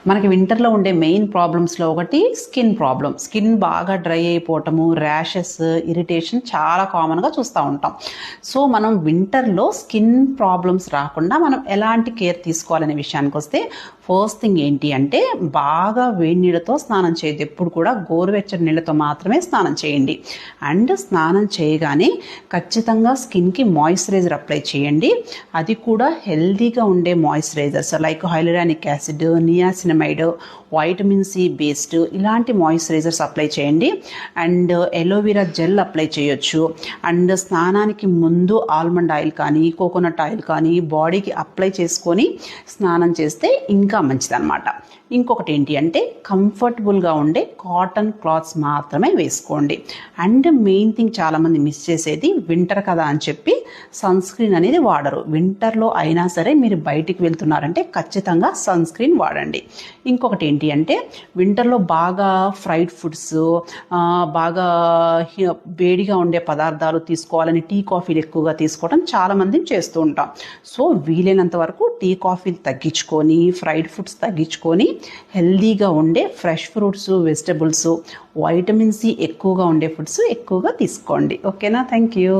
మనకి వింటర్లో ఉండే మెయిన్ ప్రాబ్లమ్స్లో ఒకటి స్కిన్ ప్రాబ్లం. స్కిన్ బాగా డ్రై అయిపోవటము, ర్యాషెస్, ఇరిటేషన్ చాలా కామన్గా చూస్తూ ఉంటాం. సో మనం వింటర్లో స్కిన్ ప్రాబ్లమ్స్ రాకుండా మనం ఎలాంటి కేర్ తీసుకోవాలనే విషయానికి వస్తే, ఫస్ట్ థింగ్ ఏంటి అంటే బాగా వేడి నీళ్ళతో స్నానం చేయదు. ఎప్పుడు కూడా గోరువెచ్చని నీళ్ళతో మాత్రమే స్నానం చేయండి. అండ్ స్నానం చేయగానే ఖచ్చితంగా స్కిన్కి మాయిశ్చరైజర్ అప్లై చేయండి. అది కూడా హెల్దీగా ఉండే moisturisers like hyaluronic acid, niacinamide, vitamin C based ఇలాంటి మాయిశ్చరైజర్స్ అప్లై చేయండి. అండ్ ఎలోవెరా జెల్ అప్లై చేయొచ్చు. అండ్ స్నానానికి ముందు ఆల్మండ్ ఆయిల్ కానీ, కోకోనట్ ఆయిల్ కానీ బాడీకి అప్లై చేసుకొని స్నానం చేస్తే ఇంకా మంచిదన్నమాట. ఇంకొకటి ఏంటి అంటే కంఫర్టబుల్గా ఉండే కాటన్ క్లాత్స్ మాత్రమే వేసుకోండి. అండ్ మెయిన్ థింగ్ చాలామంది మిస్ చేసేది, వింటర్ కదా అని చెప్పి సన్ స్క్రీన్ అనేది వాడరు. వింటర్లో అయినా సరే మీరు బయటికి వెళ్తున్నారంటే ఖచ్చితంగా సన్ స్క్రీన్ వాడండి. ఇంకొకటి ఏంటి అంటే వింటర్లో బాగా ఫ్రైడ్ ఫుడ్స్, బాగా వేడిగా ఉండే పదార్థాలు తీసుకోవాలని టీ కాఫీలు ఎక్కువగా తీసుకోవడం చాలామంది చేస్తూ ఉంటాం. సో వీలైనంత వరకు టీ కాఫీలు తగ్గించుకొని, ఫ్రైడ్ ఫుడ్స్ తగ్గించుకొని హెల్దీగా ఉండే fresh fruits, vegetables, vitamin C ఎక్కువగా ఉండే ఫుడ్స్ ఎక్కువగా తీసుకోండి. ఓకేనా? Thank you.